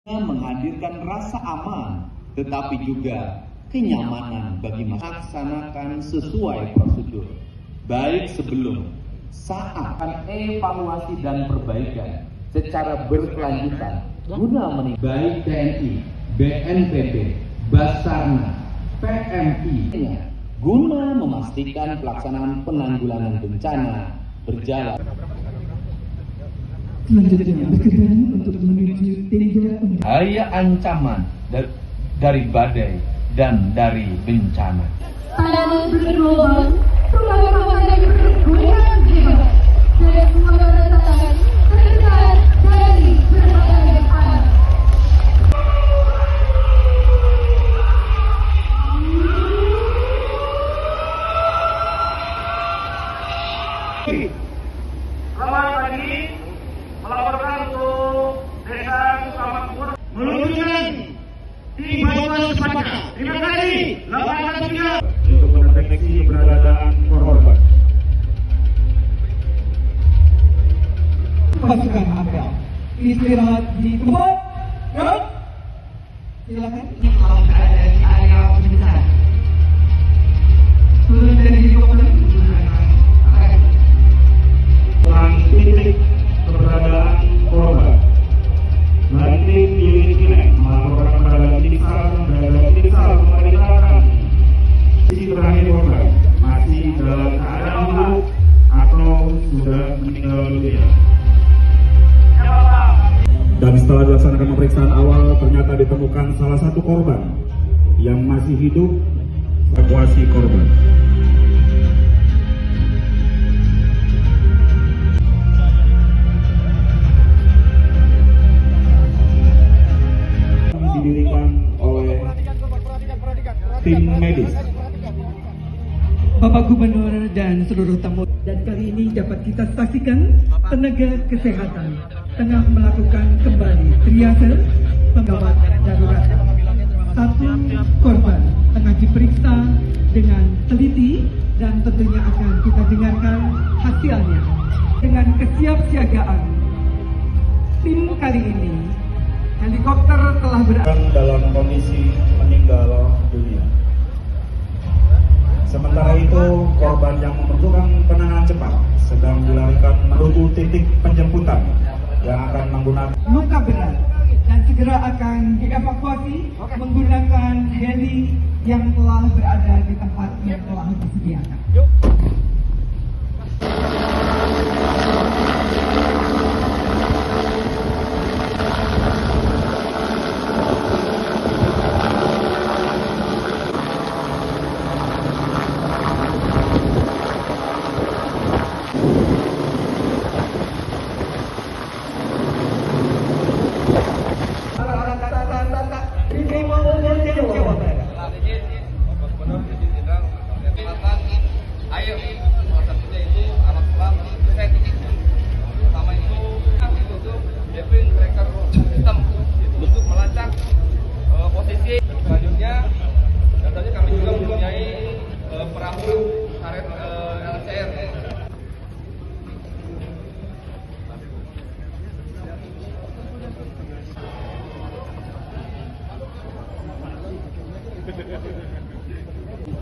menghadirkan rasa aman, tetapi juga kenyamanan bagi masyarakat. Laksanakan sesuai prosedur, baik sebelum, saat, evaluasi dan perbaikan secara berkelanjutan guna meningkatkan baik TNI, BNPB, Basarnas, PMI guna memastikan pelaksanaan penanggulangan bencana berjalan. Selanjutnya berkendara untuk menuju tenda Bahaya ancaman dari badai dan dari bencana. Tanah bergelombang, rumah-rumah yang bergoyang hebat, dan suara ledakan terdengar dari berbagai arah. Selamat pagi, melaporkan untuk Desa Sukamakmur menunjukkan tim bantuan secepatnya. Terima kasih. 813 untuk mendeteksi keberadaan korban. pasukan Anda istirahat di tempat. Silakan. Kalau berada di area bencana, turun dari helikopter. Titik keberadaan korban. Nanti di melaporkan kepada titik sal memerintahkan sisi terakhir korban masih dalam keadaan hidup atau sudah meninggal dunia. Dan setelah dilaksanakan pemeriksaan awal, ternyata ditemukan salah satu korban yang masih hidup. Evakuasi korban. Didirikan oleh tim medis. Bapak Gubernur dan seluruh tamu, dan kali ini dapat kita saksikan tenaga kesehatan tengah melakukan kembali triase penggawat darurat. Satu korban tengah diperiksa dengan teliti dan tentunya akan kita dengarkan hasilnya. Dengan kesiapsiagaan tim kali ini, helikopter telah berada Dalam kondisi meninggal dunia. Sementara itu, korban yang membutuhkan penanganan cepat sedang dilarikan menuju titik penjemputan yang akan menggunakan luka berat dan segera akan dievakuasi menggunakan heli yang telah berada di tempat yang telah disediakan.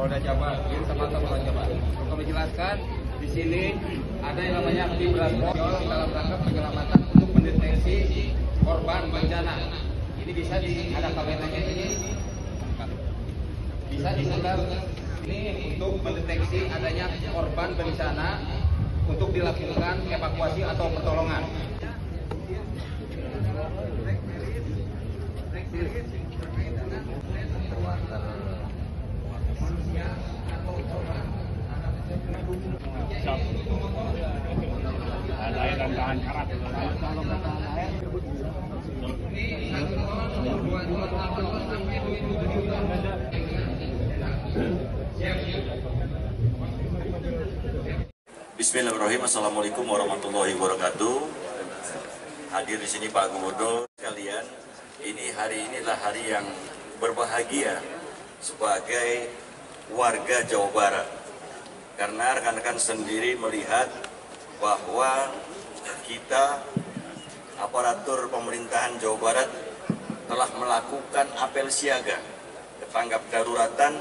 Polda Jabar, sama-sama Jabar. Untuk menjelaskan, di sini ada yang namanya tim transport dalam rangka penyelamatan untuk mendeteksi korban bencana. Ini bisa ada kameranya ini, bisa diputar ini untuk mendeteksi adanya korban bencana untuk dilakukan evakuasi atau pertolongan. Bismillahirrahmanirrahim. Assalamualaikum warahmatullahi wabarakatuh. Hadir di sini Pak Gubernur sekalian. Hari inilah hari yang berbahagia sebagai warga Jawa Barat. Karena rekan-rekan sendiri melihat bahwa kita aparatur pemerintahan Jawa Barat melakukan apel siaga, tanggap daruratan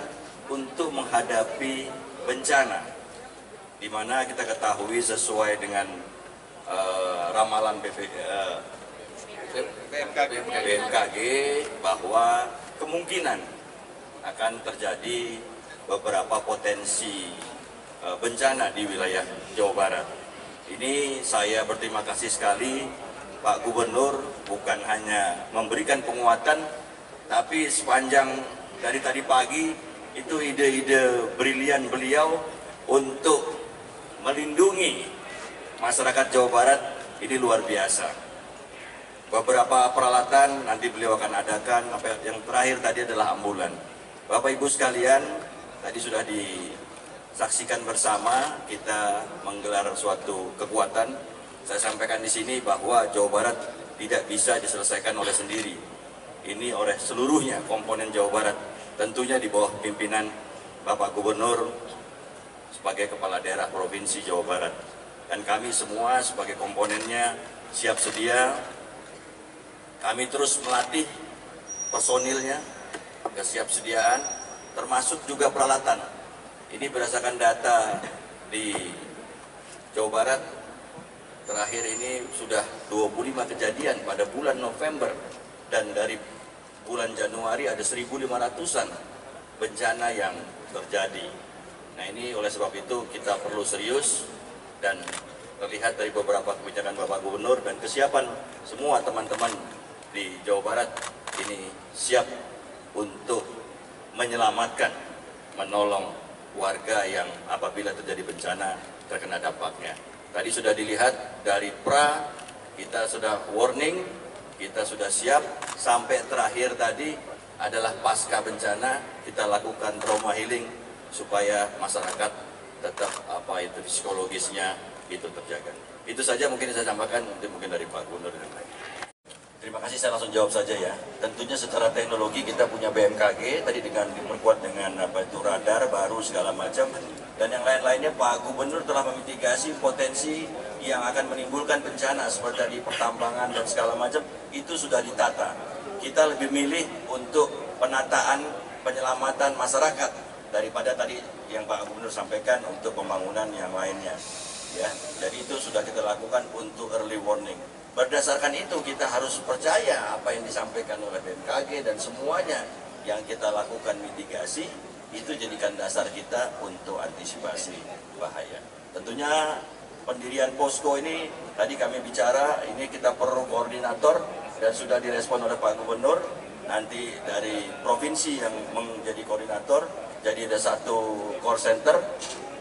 untuk menghadapi bencana, di mana kita ketahui sesuai dengan ramalan BMKG bahwa kemungkinan akan terjadi beberapa potensi bencana di wilayah Jawa Barat. Ini saya berterima kasih sekali Pak Gubernur, bukan hanya memberikan penguatan, tapi sepanjang dari tadi pagi itu ide-ide brilian beliau untuk melindungi masyarakat Jawa Barat ini luar biasa. Beberapa peralatan nanti beliau akan adakan, yang terakhir tadi adalah ambulan. Bapak Ibu sekalian, tadi sudah disaksikan bersama kita menggelar suatu kekuatan. Saya sampaikan di sini bahwa Jawa Barat tidak bisa diselesaikan oleh sendiri. Ini oleh seluruhnya komponen Jawa Barat, tentunya di bawah pimpinan Bapak Gubernur sebagai Kepala Daerah Provinsi Jawa Barat. Dan kami semua sebagai komponennya siap sedia. Kami terus melatih personilnya, kesiapsediaan, termasuk juga peralatan. Ini berdasarkan data di Jawa Barat, terakhir ini sudah 25 kejadian pada bulan November, dan dari bulan Januari ada 1.500-an bencana yang terjadi. Nah, ini oleh sebab itu kita perlu serius, dan terlihat dari beberapa kebijakan Bapak Gubernur dan kesiapan semua teman-teman di Jawa Barat ini siap untuk menyelamatkan, menolong warga yang apabila terjadi bencana terkena dampaknya. Tadi sudah dilihat dari pra, kita sudah warning, kita sudah siap, sampai terakhir tadi adalah pasca bencana, kita lakukan trauma healing supaya masyarakat tetap psikologisnya itu terjaga. Itu saja mungkin saya sampaikan, mungkin dari Pak Gubernur dan lain. Terima kasih, saya langsung jawab saja ya. Tentunya secara teknologi kita punya BMKG, tadi dengan diperkuat dengan radar baru segala macam, dan yang lain-lainnya Pak Gubernur telah memitigasi potensi yang akan menimbulkan bencana seperti tadi pertambangan dan segala macam, itu sudah ditata. Kita lebih milih untuk penataan penyelamatan masyarakat daripada tadi yang Pak Gubernur sampaikan untuk pembangunan yang lainnya. Ya, jadi itu sudah kita lakukan untuk early warning. Berdasarkan itu kita harus percaya apa yang disampaikan oleh BMKG, dan semuanya yang kita lakukan mitigasi itu jadikan dasar kita untuk antisipasi bahaya. Tentunya pendirian posko ini tadi kami bicara, ini kita perlu koordinator dan sudah direspon oleh Pak Gubernur. Nanti dari provinsi yang menjadi koordinator, jadi ada satu core center,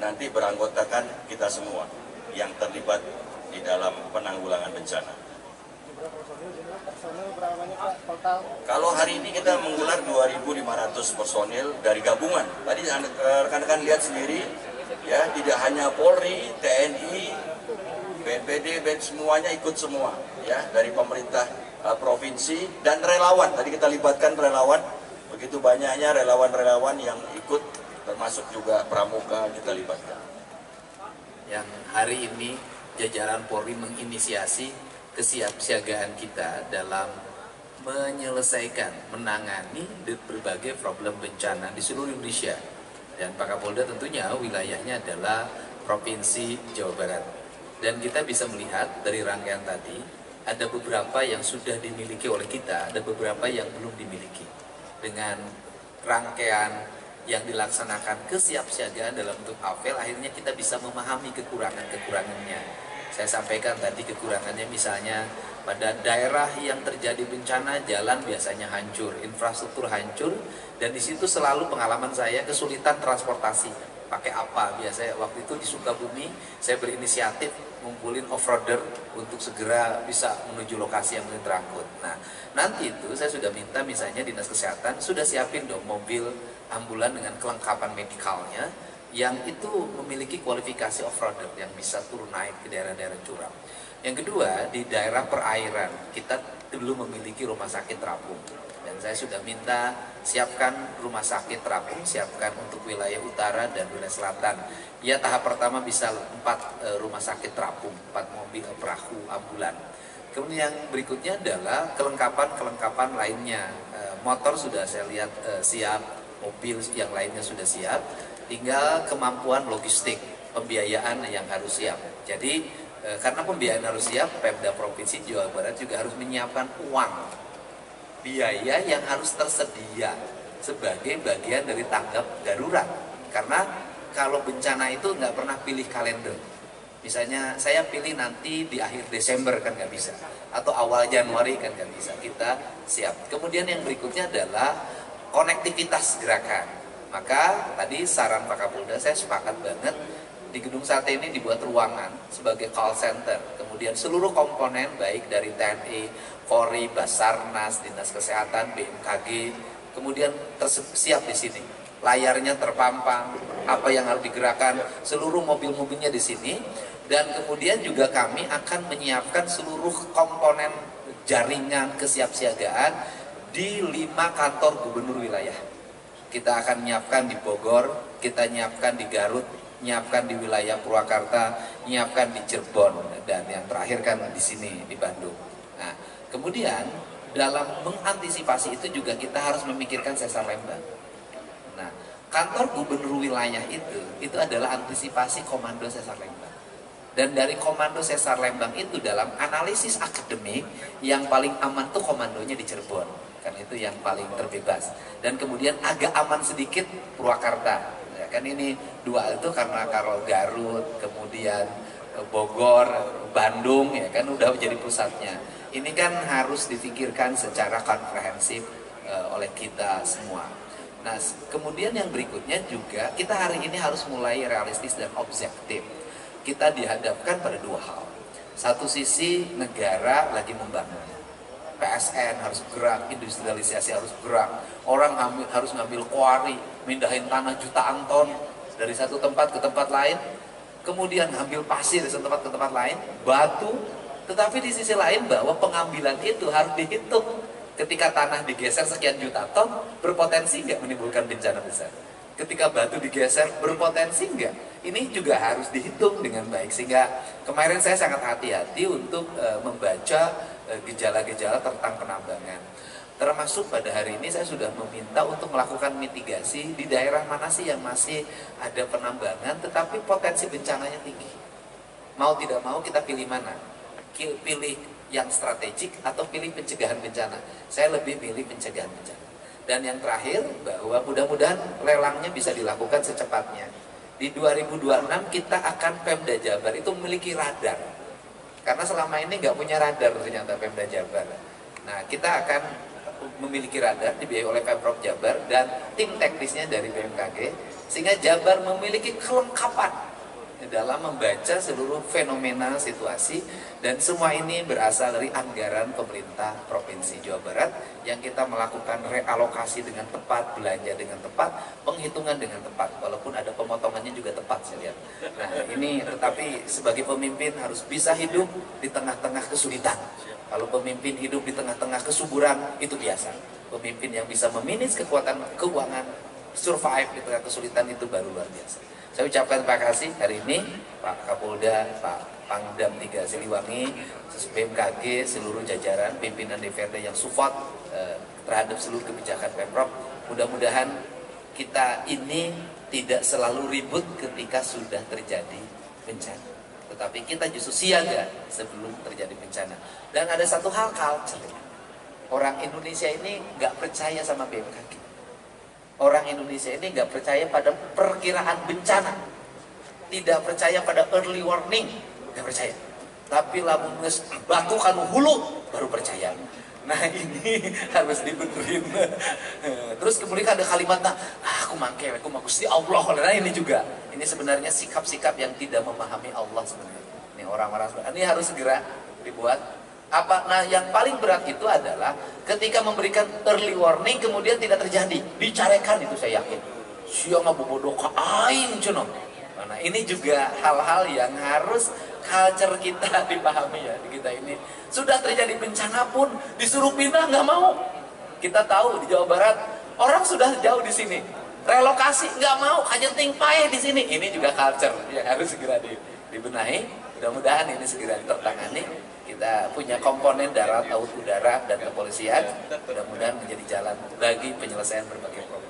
nanti beranggotakan kita semua yang terlibat di dalam penanggulangan bencana. Kalau hari ini kita menggelar 2.500 personil dari gabungan. Tadi rekan-rekan lihat sendiri, ya, tidak hanya Polri, TNI, BNPB, semuanya ikut semua, ya, dari pemerintah provinsi dan relawan. Tadi kita libatkan relawan, begitu banyaknya relawan-relawan yang ikut, termasuk juga pramuka kita libatkan. Yang hari ini jajaran Polri menginisiasi kesiapsiagaan kita dalam menyelesaikan, menangani berbagai problem bencana di seluruh Indonesia. Dan Pak Kapolda tentunya wilayahnya adalah Provinsi Jawa Barat. Dan kita bisa melihat dari rangkaian tadi, ada beberapa yang sudah dimiliki oleh kita, ada beberapa yang belum dimiliki. Dengan rangkaian yang dilaksanakan kesiapsiagaan dalam bentuk apel, akhirnya kita bisa memahami kekurangan-kekurangannya. Saya sampaikan tadi kekurangannya misalnya pada daerah yang terjadi bencana, jalan biasanya hancur, infrastruktur hancur, dan di situ selalu pengalaman saya kesulitan transportasi. Pakai apa? Biasanya waktu itu di Sukabumi saya berinisiatif ngumpulin off-roader untuk segera bisa menuju lokasi yang mungkin terangkut. Nah, nanti itu saya sudah minta misalnya Dinas Kesehatan sudah siapin dong mobil ambulan dengan kelengkapan medikalnya yang itu memiliki kualifikasi off-roader yang bisa turun naik ke daerah-daerah curam. Yang kedua, di daerah perairan kita belum memiliki rumah sakit terapung, dan saya sudah minta siapkan rumah sakit terapung, siapkan untuk wilayah utara dan wilayah selatan. Ya, tahap pertama bisa 4 rumah sakit terapung, 4 mobil perahu ambulan. Kemudian yang berikutnya adalah kelengkapan lainnya, motor sudah saya lihat siap, mobil yang lainnya sudah siap, tinggal kemampuan logistik, pembiayaan yang harus siap. Jadi karena pembiayaan harus siap, Pemda Provinsi Jawa Barat juga harus menyiapkan uang biaya yang harus tersedia sebagai bagian dari tanggap darurat. Karena kalau bencana itu nggak pernah pilih kalender. Misalnya saya pilih nanti di akhir Desember kan nggak bisa, atau awal Januari kan nggak bisa. Kita siap. Kemudian yang berikutnya adalah konektivitas gerakan. Maka tadi saran Pak Kapolda, saya sepakat banget, di Gedung Sate ini dibuat ruangan sebagai call center. Kemudian seluruh komponen baik dari TNI, Polri, Basarnas, Dinas Kesehatan, BMKG, kemudian siap di sini. Layarnya terpampang, apa yang harus digerakkan, seluruh mobil-mobilnya di sini. Dan kemudian juga kami akan menyiapkan seluruh komponen jaringan kesiapsiagaan di 5 kantor gubernur wilayah. Kita akan menyiapkan di Bogor, kita menyiapkan di Garut, menyiapkan di wilayah Purwakarta, menyiapkan di Cirebon, dan yang terakhir kan di sini di Bandung. Nah, kemudian dalam mengantisipasi itu juga kita harus memikirkan sesar Lembang. Nah, kantor gubernur wilayah itu adalah antisipasi komando sesar Lembang. Dan dari komando sesar Lembang itu dalam analisis akademik yang paling aman tuh komandonya di Cirebon, kan itu yang paling terbebas. Dan kemudian agak aman sedikit Purwakarta. Ya, kan ini 2 itu karena kalau Garut, kemudian Bogor, Bandung ya kan udah menjadi pusatnya. Ini kan harus difikirkan secara komprehensif oleh kita semua. Nah, kemudian yang berikutnya juga kita hari ini harus mulai realistis dan objektif. Kita dihadapkan pada 2 hal. Satu sisi negara lagi membangun, PSN harus gerak, industrialisasi harus gerak, orang harus ngambil kuari, mindahin tanah jutaan ton dari satu tempat ke tempat lain, kemudian ngambil pasir dari satu tempat ke tempat lain, batu. Tetapi di sisi lain bahwa pengambilan itu harus dihitung. Ketika tanah digeser sekian juta ton, berpotensi nggak menimbulkan bencana besar? Ketika batu digeser, berpotensi nggak? Ini juga harus dihitung dengan baik. Sehingga kemarin saya sangat hati-hati untuk membaca gejala-gejala tentang penambangan. Termasuk pada hari ini saya sudah meminta untuk melakukan mitigasi di daerah mana sih yang masih ada penambangan, tetapi potensi bencananya tinggi. Mau tidak mau kita pilih mana? Pilih yang strategik atau pilih pencegahan bencana? Saya lebih pilih pencegahan bencana. Dan yang terakhir, bahwa mudah-mudahan lelangnya bisa dilakukan secepatnya. Di 2026 kita akan Pemda Jabar itu memiliki radar. Karena selama ini nggak punya radar ternyata Pemda Jabar. Nah, kita akan memiliki radar dibiayai oleh Pemprov Jabar dan tim teknisnya dari BMKG. Sehingga Jabar memiliki kelengkapan dalam membaca seluruh fenomena situasi, dan semua ini berasal dari anggaran pemerintah Provinsi Jawa Barat yang kita melakukan realokasi dengan tepat, belanja dengan tepat, penghitungan dengan tepat, walaupun ada pemotongannya juga tepat saya lihat. Nah ini tetapi sebagai pemimpin harus bisa hidup di tengah-tengah kesulitan. Kalau pemimpin hidup di tengah-tengah kesuburan itu biasa. Pemimpin yang bisa memanage kekuatan keuangan, survive di tengah kesulitan itu baru luar biasa. Saya ucapkan terima kasih hari ini Pak Kapolda, Pak Pangdam 3 Siliwangi, BMKG, seluruh jajaran pimpinan DPRD yang support terhadap seluruh kebijakan Pemprov. Mudah-mudahan kita ini tidak selalu ribut ketika sudah terjadi bencana, tetapi kita justru siaga sebelum terjadi bencana. Dan ada satu hal culture, orang Indonesia ini nggak percaya sama BMKG. Orang Indonesia ini nggak percaya pada perkiraan bencana, tidak percaya pada early warning, nggak percaya. Tapi lamun geus batu kanu hulu baru percaya. Nah ini harus dibenerin. Terus kemudian ada kalimatnya, aku mangke, aku mau Gusti Allah. Nah ini juga, ini sebenarnya sikap-sikap yang tidak memahami Allah sebenarnya. Ini orang-orang ini harus segera dibuat. Nah yang paling berat itu adalah ketika memberikan early warning kemudian tidak terjadi, dicarekan itu saya yakin. Siang bobodoh ka aing cenah. Nah ini juga hal-hal yang harus culture kita dipahami ya di kita ini. Sudah terjadi bencana pun disuruh pindah nggak mau. Kita tahu di Jawa Barat orang sudah jauh di sini, relokasi nggak mau, hanya tingpai di sini. Ini juga culture yang harus segera dibenahi. Mudah-mudahan ini segera tertangani. kita punya komponen darat, laut, udara, dan kepolisian, mudah-mudahan menjadi jalan bagi penyelesaian berbagai problem.